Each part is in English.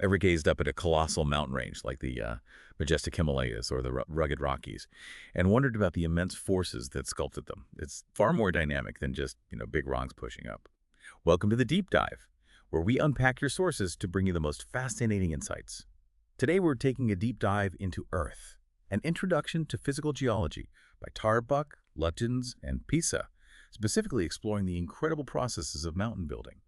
Ever gazed up at a colossal mountain range like the majestic Himalayas or the rugged Rockies and wondered about the immense forces that sculpted them? It's far more dynamic than just, big rocks pushing up. Welcome to the Deep Dive, where we unpack your sources to bring you the most fascinating insights. Today we're taking a deep dive into Earth, an introduction to physical geology by Tarbuck, Aleutians, and Pisa, specifically exploring the incredible processes of mountain building.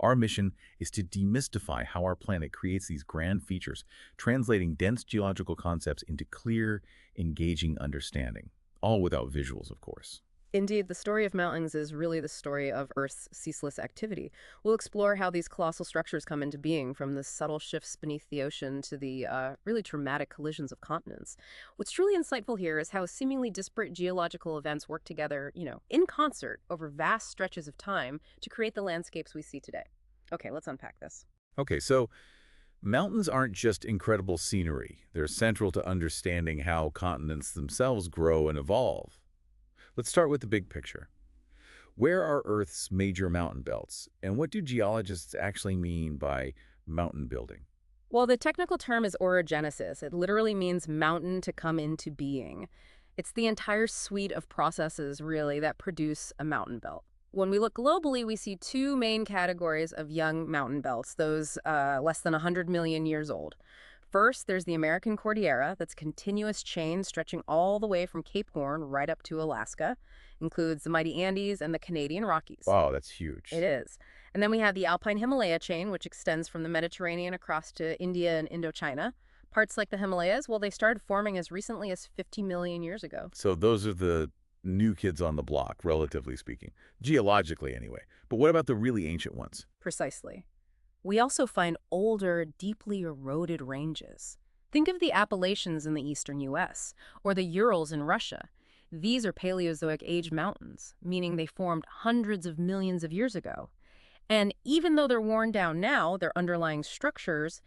Our mission is to demystify how our planet creates these grand features, translating dense geological concepts into clear, engaging understanding, all without visuals, of course. Indeed, the story of mountains is really the story of Earth's ceaseless activity. We'll explore how these colossal structures come into being, from the subtle shifts beneath the ocean to the really dramatic collisions of continents. What's truly insightful here is how seemingly disparate geological events work together, in concert over vast stretches of time to create the landscapes we see today. Okay, let's unpack this. Okay, so mountains aren't just incredible scenery. They're central to understanding how continents themselves grow and evolve. Let's start with the big picture. Where are Earth's major mountain belts, and what do geologists actually mean by mountain building? Well, the technical term is orogenesis. It literally means mountain to come into being. It's the entire suite of processes, really, that produce a mountain belt. When we look globally, we see two main categories of young mountain belts, those less than 100 million years old. First, there's the American Cordillera, that's continuous chain stretching all the way from Cape Horn right up to Alaska. Includes the mighty Andes and the Canadian Rockies. Wow, that's huge. It is. And then we have the Alpine Himalaya chain, which extends from the Mediterranean across to India and Indochina. Parts like the Himalayas, well, they started forming as recently as 50 million years ago. So those are the new kids on the block, relatively speaking, geologically anyway. But what about the really ancient ones? Precisely. We also find older, deeply eroded ranges. Think of the Appalachians in the eastern U.S., or the Urals in Russia. These are Paleozoic age mountains, meaning they formed hundreds of millions of years ago. And even though they're worn down now, their underlying structures,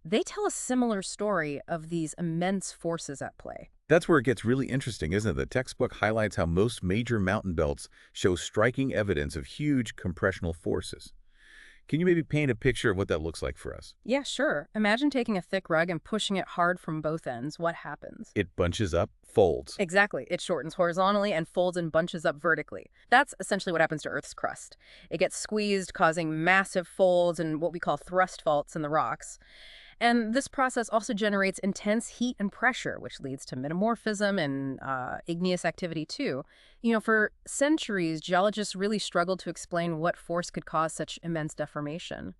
they tell a similar story of these immense forces at play. That's where it gets really interesting, isn't it? The textbook highlights how most major mountain belts show striking evidence of huge compressional forces. Can you maybe paint a picture of what that looks like for us? Yeah, sure. Imagine taking a thick rug and pushing it hard from both ends. What happens? It bunches up, folds. Exactly. It shortens horizontally and folds and bunches up vertically. That's essentially what happens to Earth's crust. It gets squeezed, causing massive folds and what we call thrust faults in the rocks. And this process also generates intense heat and pressure, which leads to metamorphism and igneous activity too. For centuries, geologists really struggled to explain what force could cause such immense deformation.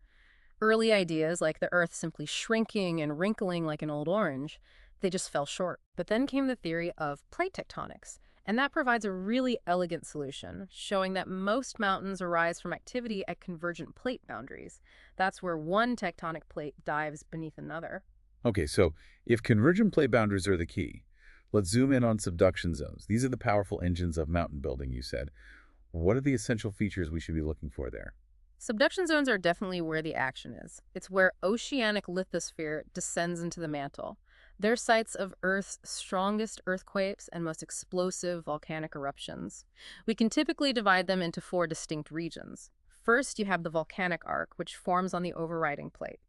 Early ideas, like the Earth simply shrinking and wrinkling like an old orange, they just fell short. But then came the theory of plate tectonics, and that provides a really elegant solution, showing that most mountains arise from activity at convergent plate boundaries. That's where one tectonic plate dives beneath another. Okay, so if convergent plate boundaries are the key, let's zoom in on subduction zones. These are the powerful engines of mountain building, you said. What are the essential features we should be looking for there? Subduction zones are definitely where the action is. It's where oceanic lithosphere descends into the mantle. They're sites of Earth's strongest earthquakes and most explosive volcanic eruptions. We can typically divide them into four distinct regions. First, you have the volcanic arc, which forms on the overriding plate.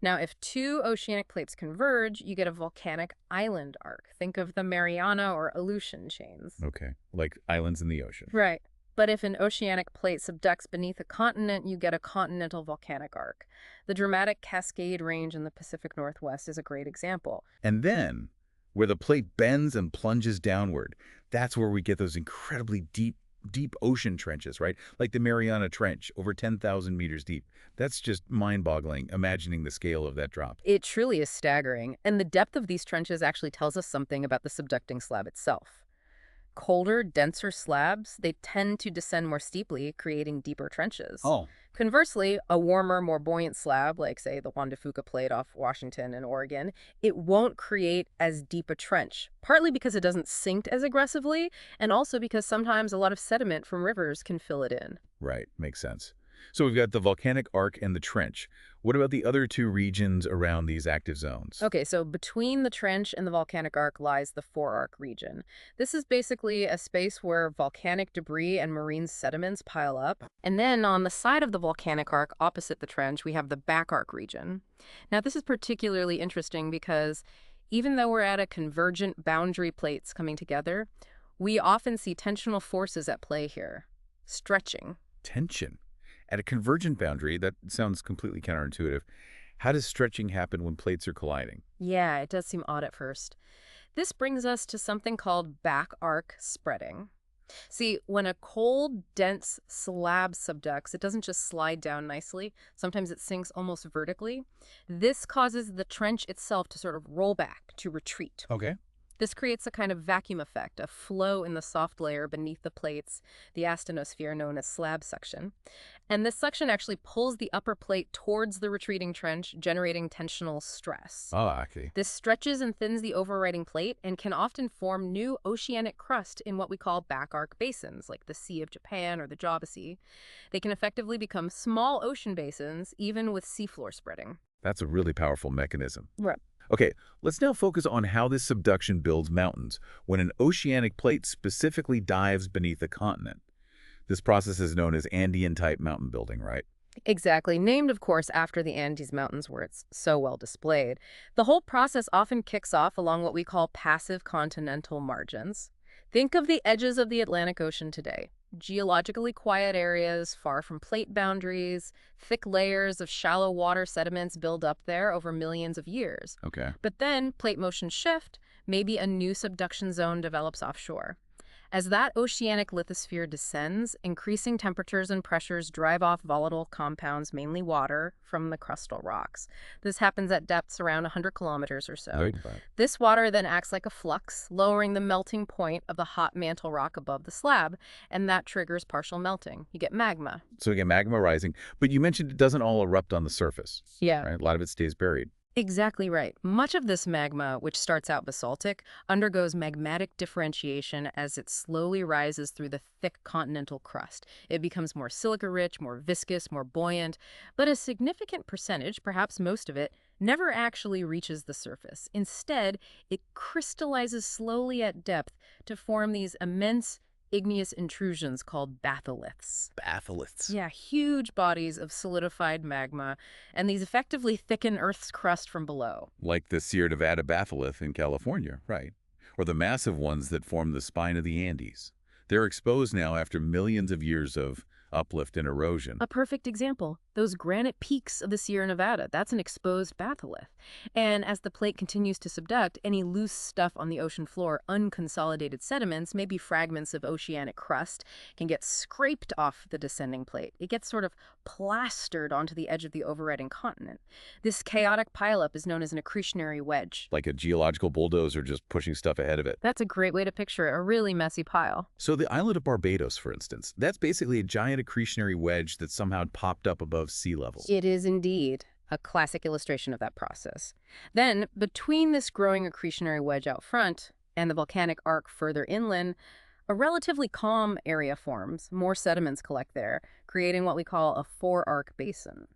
Now, if two oceanic plates converge, you get a volcanic island arc. Think of the Mariana or Aleutian chains. Okay, like islands in the ocean. Right. But if an oceanic plate subducts beneath a continent, you get a continental volcanic arc. The dramatic Cascade Range in the Pacific Northwest is a great example. And then, where the plate bends and plunges downward, that's where we get those incredibly deep ocean trenches, right? Like the Mariana Trench, over 10,000 meters deep. That's just mind-boggling, imagining the scale of that drop. It truly is staggering, and the depth of these trenches actually tells us something about the subducting slab itself. Colder, denser slabs, they tend to descend more steeply, creating deeper trenches. Oh. Conversely, a warmer, more buoyant slab, like, say, the Juan de Fuca plate off Washington and Oregon, it won't create as deep a trench, partly because it doesn't sink as aggressively, and also because sometimes a lot of sediment from rivers can fill it in. Right, makes sense. So we've got the volcanic arc and the trench. What about the other two regions around these active zones? Okay, so between the trench and the volcanic arc lies the forearc region. This is basically a space where volcanic debris and marine sediments pile up. And then on the side of the volcanic arc, opposite the trench, we have the back arc region. Now, this is particularly interesting because even though we're at a convergent boundary plates coming together, we often see tensional forces at play here. Stretching. Tension. At a convergent boundary, that sounds completely counterintuitive. How does stretching happen when plates are colliding? Yeah, it does seem odd at first. This brings us to something called back arc spreading. See, when a cold, dense slab subducts, it doesn't just slide down nicely. Sometimes it sinks almost vertically. This causes the trench itself to sort of roll back, to retreat. Okay. This creates a kind of vacuum effect, a flow in the soft layer beneath the plates, the astenosphere known as slab suction. And this suction actually pulls the upper plate towards the retreating trench, generating tensional stress. Ah, okay. This stretches and thins the overriding plate and can often form new oceanic crust in what we call back arc basins, like the Sea of Japan or the Java Sea. They can effectively become small ocean basins, even with seafloor spreading. That's a really powerful mechanism. Right. Okay, let's now focus on how this subduction builds mountains when an oceanic plate specifically dives beneath a continent. This process is known as Andean-type mountain building, right? Exactly, named, of course, after the Andes Mountains where it's so well displayed. The whole process often kicks off along what we call passive continental margins. Think of the edges of the Atlantic Ocean today. Geologically quiet areas, far from plate boundaries, thick layers of shallow water sediments build up there over millions of years. Okay. But then plate motions shift, maybe a new subduction zone develops offshore. As that oceanic lithosphere descends, increasing temperatures and pressures drive off volatile compounds, mainly water, from the crustal rocks. This happens at depths around 100 kilometers or so. Right. This water then acts like a flux, lowering the melting point of the hot mantle rock above the slab, and that triggers partial melting. You get magma. So again, magma rising, but you mentioned it doesn't all erupt on the surface, Yeah. right? A lot of it stays buried. Exactly right. Much of this magma, which starts out basaltic, undergoes magmatic differentiation as it slowly rises through the thick continental crust. It becomes more silica-rich, more viscous, more buoyant, but a significant percentage, perhaps most of it, never actually reaches the surface. Instead, it crystallizes slowly at depth to form these immense igneous intrusions called batholiths. Batholiths. Yeah, huge bodies of solidified magma, and these effectively thicken Earth's crust from below. Like the Sierra Nevada batholith in California, right? Or the massive ones that form the spine of the Andes. They're exposed now after millions of years of uplift and erosion. A perfect example, those granite peaks of the Sierra Nevada, that's an exposed batholith. And as the plate continues to subduct, any loose stuff on the ocean floor, unconsolidated sediments, maybe fragments of oceanic crust, can get scraped off the descending plate. It gets sort of plastered onto the edge of the overriding continent. This chaotic pileup is known as an accretionary wedge. Like a geological bulldozer just pushing stuff ahead of it. That's a great way to picture it, a really messy pile. So the island of Barbados, for instance, that's basically a giant accretionary wedge that somehow popped up above sea level. It is indeed a classic illustration of that process. Then, between this growing accretionary wedge out front and the volcanic arc further inland, a relatively calm area forms. More sediments collect there, creating what we call a forearc basin.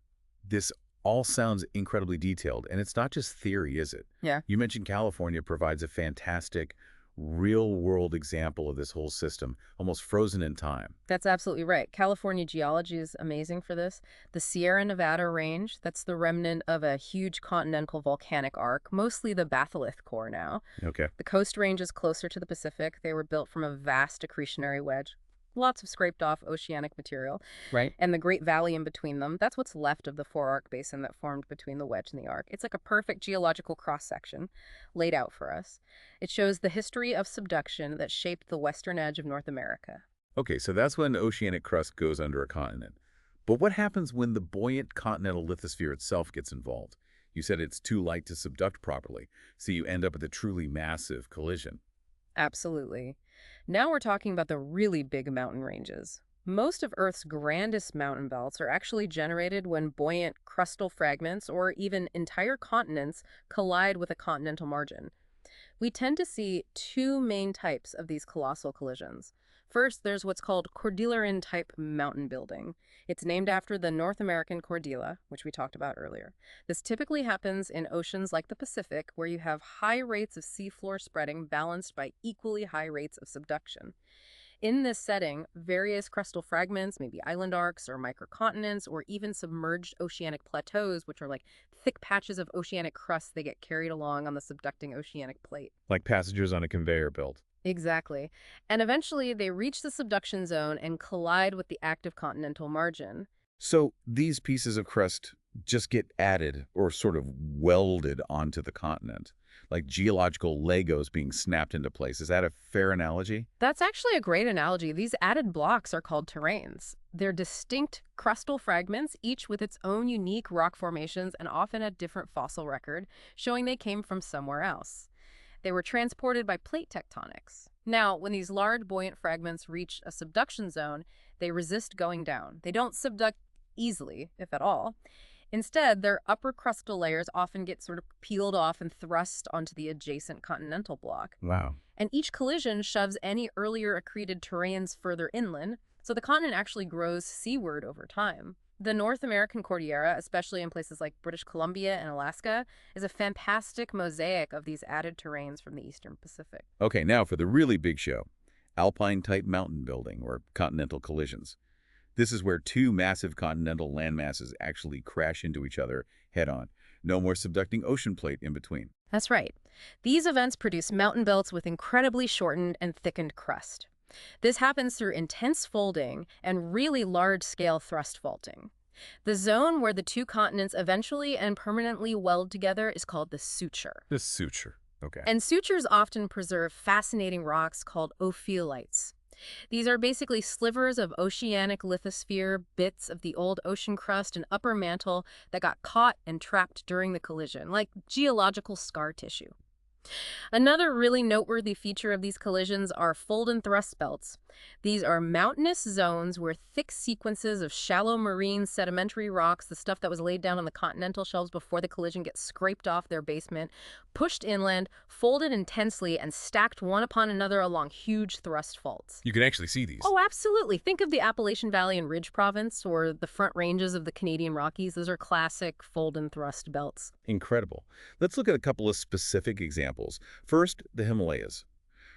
This all sounds incredibly detailed, and it's not just theory, is it? Yeah. You mentioned California provides a fantastic real-world example of this whole system, almost frozen in time. That's absolutely right. California geology is amazing for this. The Sierra Nevada range, that's the remnant of a huge continental volcanic arc, mostly the batholith core now. Okay. The Coast Range is closer to the Pacific. They were built from a vast accretionary wedge. Lots of scraped off oceanic material. Right. And the Great Valley in between them, that's what's left of the forearc basin that formed between the wedge and the arc. It's like a perfect geological cross-section laid out for us. It shows the history of subduction that shaped the western edge of North America. Okay, so that's when oceanic crust goes under a continent. But what happens when the buoyant continental lithosphere itself gets involved? You said it's too light to subduct properly, so you end up with a truly massive collision. Absolutely. Now we're talking about the really big mountain ranges. Most of Earth's grandest mountain belts are actually generated when buoyant crustal fragments or even entire continents collide with a continental margin. We tend to see two main types of these colossal collisions. First, there's what's called Cordilleran-type mountain building. It's named after the North American Cordillera, which we talked about earlier. This typically happens in oceans like the Pacific, where you have high rates of seafloor spreading balanced by equally high rates of subduction. In this setting, various crustal fragments, maybe island arcs or microcontinents, or even submerged oceanic plateaus, which are like thick patches of oceanic crust that get carried along on the subducting oceanic plate. Like passengers on a conveyor belt. Exactly. And eventually they reach the subduction zone and collide with the active continental margin. So these pieces of crust just get added or sort of welded onto the continent, like geological Legos being snapped into place. Is that a fair analogy? That's actually a great analogy. These added blocks are called terrains. They're distinct crustal fragments, each with its own unique rock formations and often a different fossil record, showing they came from somewhere else. They were transported by plate tectonics. Now, when these large buoyant fragments reach a subduction zone, they resist going down. They don't subduct easily, if at all. Instead, their upper crustal layers often get sort of peeled off and thrust onto the adjacent continental block. Wow. And each collision shoves any earlier accreted terrains further inland, so the continent actually grows seaward over time. The North American Cordillera, especially in places like British Columbia and Alaska, is a fantastic mosaic of these added terrains from the eastern Pacific. Okay, now for the really big show, Alpine-type mountain building, or continental collisions. This is where two massive continental landmasses actually crash into each other head-on. No more subducting ocean plate in between. That's right. These events produce mountain belts with incredibly shortened and thickened crust. This happens through intense folding and really large-scale thrust faulting. The zone where the two continents eventually and permanently weld together is called the suture. The suture. Okay. And sutures often preserve fascinating rocks called ophiolites. These are basically slivers of oceanic lithosphere, bits of the old ocean crust and upper mantle that got caught and trapped during the collision, like geological scar tissue. Another really noteworthy feature of these collisions are fold and thrust belts. These are mountainous zones where thick sequences of shallow marine sedimentary rocks, the stuff that was laid down on the continental shelves before the collision, get scraped off their basement, pushed inland, folded intensely, and stacked one upon another along huge thrust faults. You can actually see these. Oh, absolutely. Think of the Appalachian Valley and Ridge Province or the front ranges of the Canadian Rockies. Those are classic fold and thrust belts. Incredible. Let's look at a couple of specific examples. First, the Himalayas.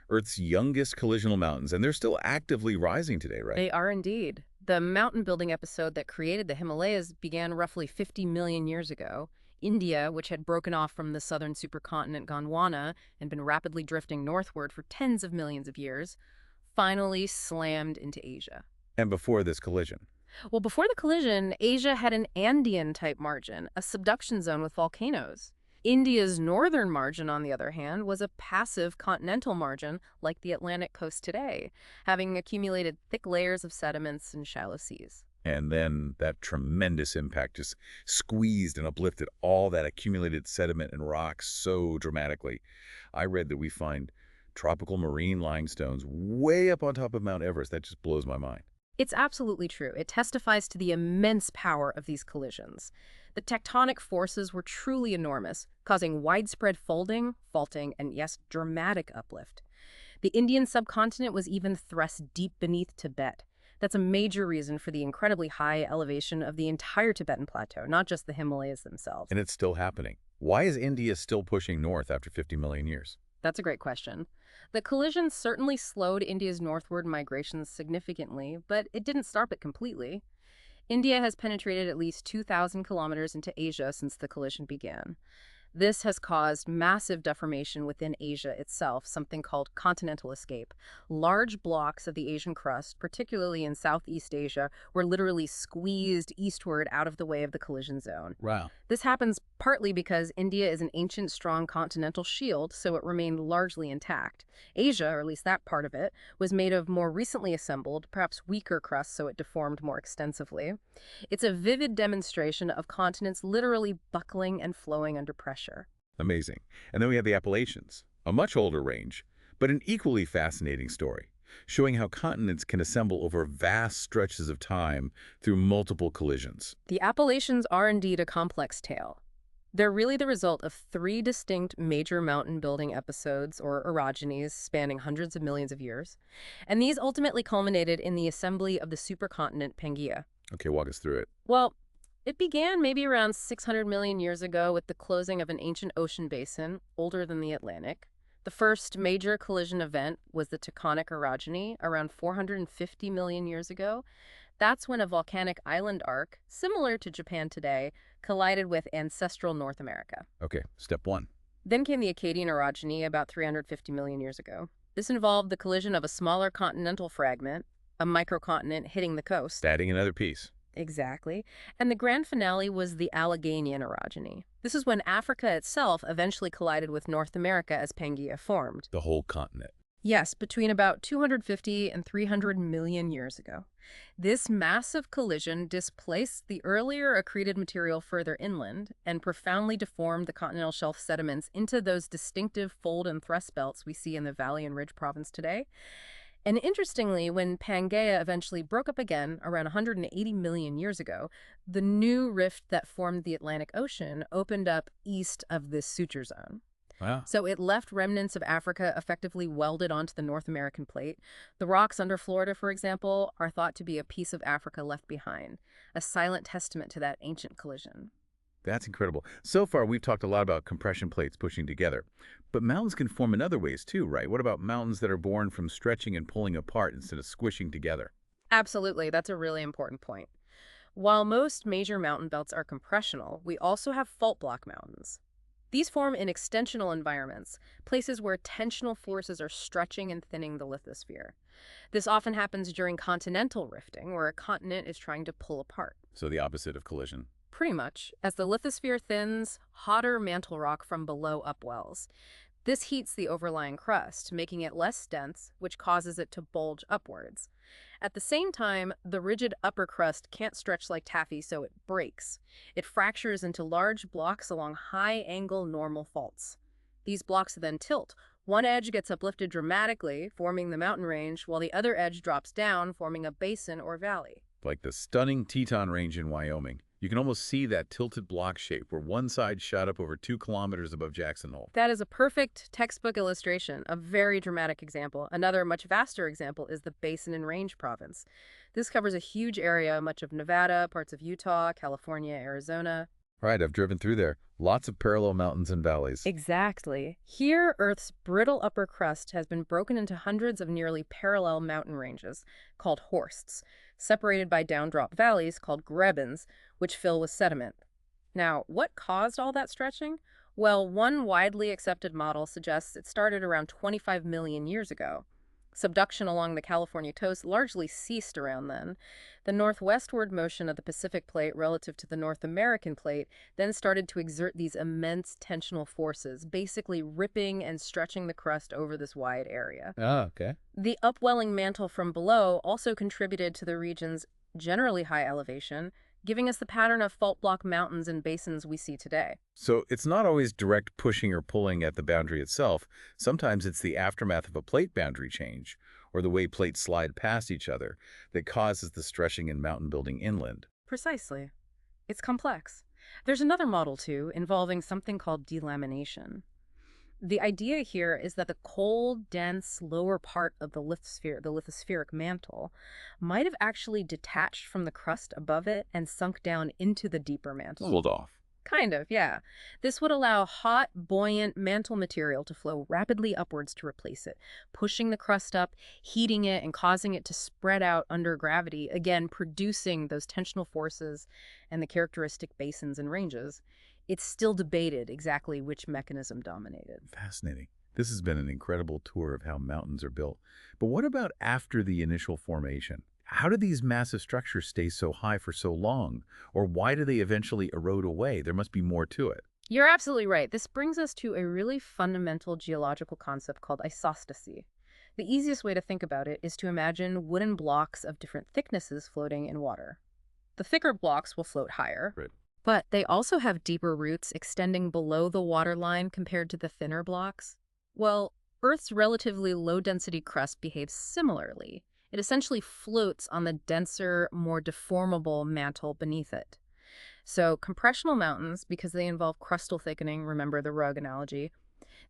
Earth's youngest collisional mountains, and they're still actively rising today, right? They are indeed. The mountain building episode that created the Himalayas began roughly 50 million years ago. India, which had broken off from the southern supercontinent Gondwana and been rapidly drifting northward for tens of millions of years, finally slammed into Asia. And before this collision? Well, before the collision, Asia had an Andean-type margin, a subduction zone with volcanoes. India's northern margin, on the other hand, was a passive continental margin like the Atlantic coast today, having accumulated thick layers of sediments and shallow seas. And then that tremendous impact just squeezed and uplifted all that accumulated sediment and rocks so dramatically. I read that we find tropical marine limestones way up on top of Mount Everest. That just blows my mind. It's absolutely true. It testifies to the immense power of these collisions. The tectonic forces were truly enormous, causing widespread folding, faulting, and yes, dramatic uplift. The Indian subcontinent was even thrust deep beneath Tibet. That's a major reason for the incredibly high elevation of the entire Tibetan Plateau, not just the Himalayas themselves. And it's still happening. Why is India still pushing north after 50 million years? That's a great question. The collision certainly slowed India's northward migrations significantly, but it didn't stop it completely. India has penetrated at least 2,000 kilometers into Asia since the collision began. This has caused massive deformation within Asia itself, something called continental escape. Large blocks of the Asian crust, particularly in Southeast Asia, were literally squeezed eastward out of the way of the collision zone. Wow. This happens partly because India is an ancient, strong continental shield, so it remained largely intact. Asia, or at least that part of it, was made of more recently assembled, perhaps weaker crust, so it deformed more extensively. It's a vivid demonstration of continents literally buckling and flowing under pressure. Amazing. And then we have the Appalachians, a much older range, but an equally fascinating story, showing how continents can assemble over vast stretches of time through multiple collisions. The Appalachians are indeed a complex tale. They're really the result of three distinct major mountain building episodes, or orogenies, spanning hundreds of millions of years. And these ultimately culminated in the assembly of the supercontinent Pangaea. Okay, walk us through it. Well, it began maybe around 600 million years ago with the closing of an ancient ocean basin, older than the Atlantic. The first major collision event was the tectonic orogeny around 450 million years ago. That's when a volcanic island arc, similar to Japan today, collided with ancestral North America. Okay, step one. Then came the Akkadian orogeny about 350 million years ago. This involved the collision of a smaller continental fragment, a microcontinent hitting the coast. Adding another piece. Exactly. And the grand finale was the Alleghanian orogeny. This is when Africa itself eventually collided with North America as Pangaea formed. The whole continent. Yes, between about 250 and 300 million years ago. This massive collision displaced the earlier accreted material further inland and profoundly deformed the continental shelf sediments into those distinctive fold and thrust belts we see in the Valley and Ridge Province today. And interestingly, when Pangaea eventually broke up again around 180 million years ago, the new rift that formed the Atlantic Ocean opened up east of this suture zone. Wow. So it left remnants of Africa effectively welded onto the North American plate. The rocks under Florida, for example, are thought to be a piece of Africa left behind, a silent testament to that ancient collision. That's incredible. So far, we've talked a lot about compression plates pushing together. But mountains can form in other ways too, right? What about mountains that are born from stretching and pulling apart instead of squishing together? Absolutely, that's a really important point. While most major mountain belts are compressional, we also have fault block mountains. These form in extensional environments, places where tensional forces are stretching and thinning the lithosphere. This often happens during continental rifting, where a continent is trying to pull apart. So the opposite of collision. Pretty much. As the lithosphere thins, hotter mantle rock from below upwells. This heats the overlying crust, making it less dense, which causes it to bulge upwards. At the same time, the rigid upper crust can't stretch like taffy, so it breaks. It fractures into large blocks along high-angle normal faults. These blocks then tilt. One edge gets uplifted dramatically, forming the mountain range, while the other edge drops down, forming a basin or valley. Like the stunning Teton Range in Wyoming. You can almost see that tilted block shape where one side shot up over 2 kilometers above Jackson Hole. That is a perfect textbook illustration, a very dramatic example. Another much vaster example is the Basin and Range Province. This covers a huge area, much of Nevada, parts of Utah, California, Arizona. Right, I've driven through there. Lots of parallel mountains and valleys. Exactly. Here, Earth's brittle upper crust has been broken into hundreds of nearly parallel mountain ranges, called horsts, separated by downdrop valleys called grebens, which fill with sediment. Now, what caused all that stretching? Well, one widely accepted model suggests it started around 25 million years ago. Subduction along the California coast largely ceased around then. The northwestward motion of the Pacific plate relative to the North American plate then started to exert these immense tensional forces, basically ripping and stretching the crust over this wide area. Oh, okay. The upwelling mantle from below also contributed to the region's generally high elevation, giving us the pattern of fault block mountains and basins we see today. So it's not always direct pushing or pulling at the boundary itself. Sometimes it's the aftermath of a plate boundary change, or the way plates slide past each other, that causes the stretching and mountain building inland. Precisely. It's complex. There's another model, too, involving something called delamination. The idea here is that the cold, dense lower part of the lithospheric mantle, might have actually detached from the crust above it and sunk down into the deeper mantle. Leveled off. Kind of, yeah. This would allow hot, buoyant mantle material to flow rapidly upwards to replace it, pushing the crust up, heating it, and causing it to spread out under gravity, again producing those tensional forces and the characteristic basins and ranges. It's still debated exactly which mechanism dominated. Fascinating. This has been an incredible tour of how mountains are built. But what about after the initial formation? How do these massive structures stay so high for so long? Or why do they eventually erode away? There must be more to it. You're absolutely right. This brings us to a really fundamental geological concept called isostasy. The easiest way to think about it is to imagine wooden blocks of different thicknesses floating in water. The thicker blocks will float higher. Right. But they also have deeper roots extending below the waterline compared to the thinner blocks. Well, Earth's relatively low-density crust behaves similarly. It essentially floats on the denser, more deformable mantle beneath it. So compressional mountains, because they involve crustal thickening, remember the rug analogy,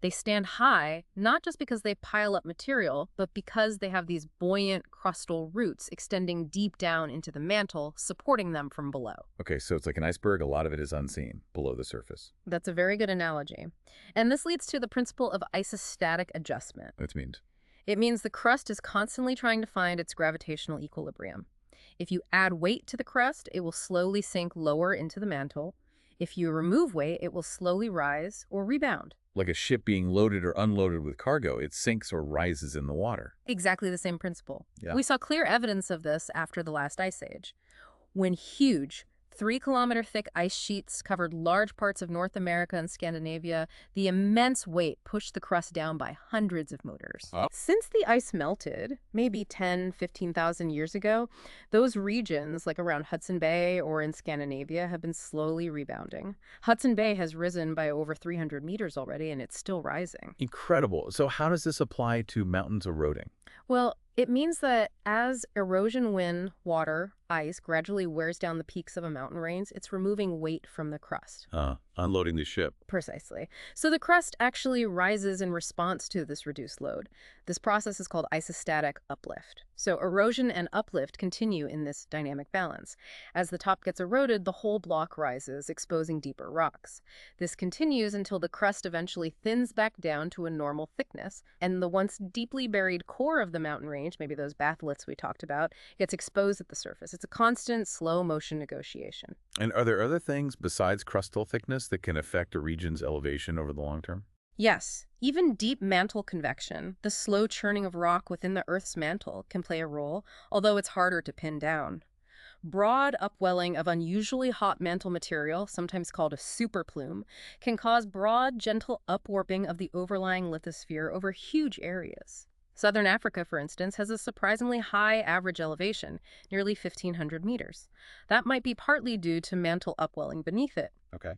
they stand high not just because they pile up material, but because they have these buoyant crustal roots extending deep down into the mantle, supporting them from below. Okay, so it's like an iceberg. A lot of it is unseen below the surface. That's a very good analogy. And this leads to the principle of isostatic adjustment. That means. It means the crust is constantly trying to find its gravitational equilibrium. If you add weight to the crust, it will slowly sink lower into the mantle. If you remove weight, it will slowly rise or rebound. Like a ship being loaded or unloaded with cargo, it sinks or rises in the water. Exactly the same principle. Yeah. We saw clear evidence of this after the last ice age, when huge, 3-kilometer thick ice sheets covered large parts of North America and Scandinavia. The immense weight pushed the crust down by hundreds of motors. Oh. Since the ice melted, maybe 10, 15,000 years ago, those regions, like around Hudson Bay or in Scandinavia, have been slowly rebounding. Hudson Bay has risen by over 300 meters already, and it's still rising. Incredible. So how does this apply to mountains eroding? Well, it means that as erosion, wind, water, ice gradually wears down the peaks of a mountain range, it's removing weight from the crust. Unloading the ship. Precisely. So the crust actually rises in response to this reduced load. This process is called isostatic uplift. So erosion and uplift continue in this dynamic balance. As the top gets eroded, the whole block rises, exposing deeper rocks. This continues until the crust eventually thins back down to a normal thickness, and the once deeply buried core of the mountain range, maybe those batholiths we talked about, gets exposed at the surface. It's a constant, slow-motion negotiation. And are there other things besides crustal thickness that can affect a region's elevation over the long term? Yes, even deep mantle convection, the slow churning of rock within the Earth's mantle, can play a role, although it's harder to pin down. Broad upwelling of unusually hot mantle material, sometimes called a superplume, can cause broad, gentle upwarping of the overlying lithosphere over huge areas. Southern Africa, for instance, has a surprisingly high average elevation, nearly 1,500 meters. That might be partly due to mantle upwelling beneath it. Okay.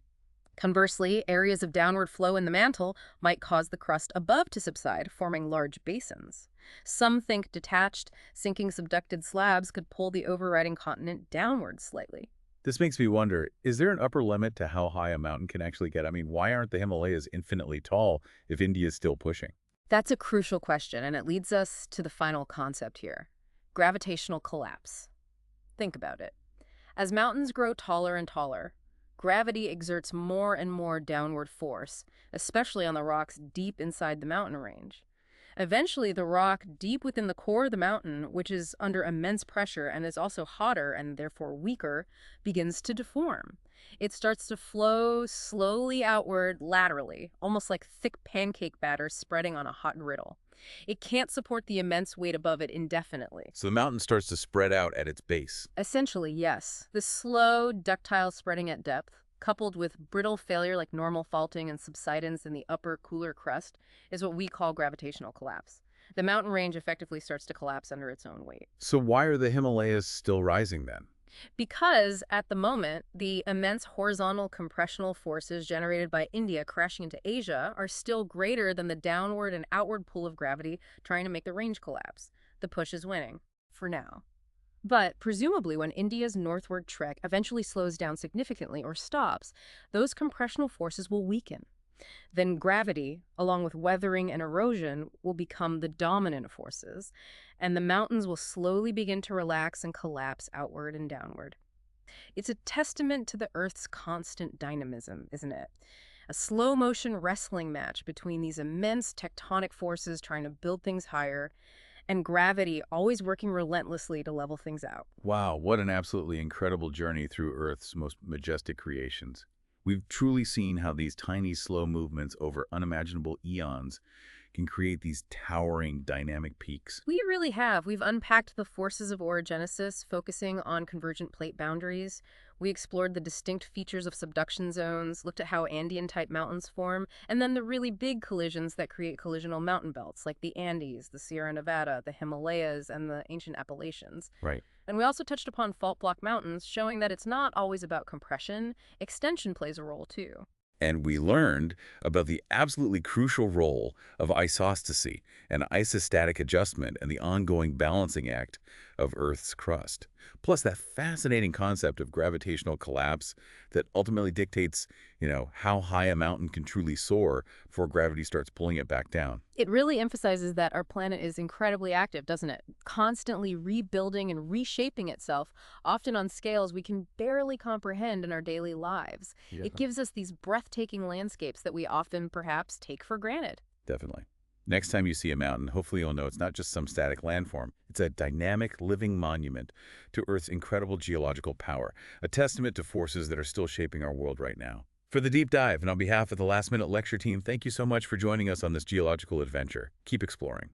Conversely, areas of downward flow in the mantle might cause the crust above to subside, forming large basins. Some think detached, sinking subducted slabs could pull the overriding continent downward slightly. This makes me wonder, is there an upper limit to how high a mountain can actually get? I mean, why aren't the Himalayas infinitely tall if India is still pushing? That's a crucial question, and it leads us to the final concept here: gravitational collapse. Think about it. As mountains grow taller and taller, gravity exerts more and more downward force, especially on the rocks deep inside the mountain range. Eventually, the rock deep within the core of the mountain, which is under immense pressure and is also hotter and therefore weaker, begins to deform. It starts to flow slowly outward laterally, almost like thick pancake batter spreading on a hot griddle. It can't support the immense weight above it indefinitely. So the mountain starts to spread out at its base. Essentially, yes. The slow, ductile spreading at depth, coupled with brittle failure like normal faulting and subsidence in the upper, cooler crust, is what we call gravitational collapse. The mountain range effectively starts to collapse under its own weight. So why are the Himalayas still rising then? Because, at the moment, the immense horizontal compressional forces generated by India crashing into Asia are still greater than the downward and outward pull of gravity trying to make the range collapse. The push is winning, for now. But presumably when India's northward trek eventually slows down significantly or stops, those compressional forces will weaken. Then gravity, along with weathering and erosion, will become the dominant forces, and the mountains will slowly begin to relax and collapse outward and downward. It's a testament to the Earth's constant dynamism, isn't it? A slow-motion wrestling match between these immense tectonic forces trying to build things higher and gravity always working relentlessly to level things out. Wow, what an absolutely incredible journey through Earth's most majestic creations. We've truly seen how these tiny, slow movements over unimaginable eons can create these towering, dynamic peaks. We really have. We've unpacked the forces of orogenesis, focusing on convergent plate boundaries. We explored the distinct features of subduction zones, looked at how Andean-type mountains form, and then the really big collisions that create collisional mountain belts, like the Andes, the Sierra Nevada, the Himalayas, and the ancient Appalachians. Right. And we also touched upon fault block mountains, showing that it's not always about compression. Extension plays a role, too. And we learned about the absolutely crucial role of isostasy and isostatic adjustment and the ongoing balancing act of Earth's crust. Plus, that fascinating concept of gravitational collapse that ultimately dictates, how high a mountain can truly soar before gravity starts pulling it back down. It really emphasizes that our planet is incredibly active, doesn't it? Constantly rebuilding and reshaping itself, often on scales we can barely comprehend in our daily lives. Yeah. It gives us these breathtaking landscapes that we often perhaps take for granted. Definitely. Next time you see a mountain, hopefully you'll know it's not just some static landform. It's a dynamic, living monument to Earth's incredible geological power, a testament to forces that are still shaping our world right now. For the deep dive, and on behalf of the Last Minute Lecture team, thank you so much for joining us on this geological adventure. Keep exploring.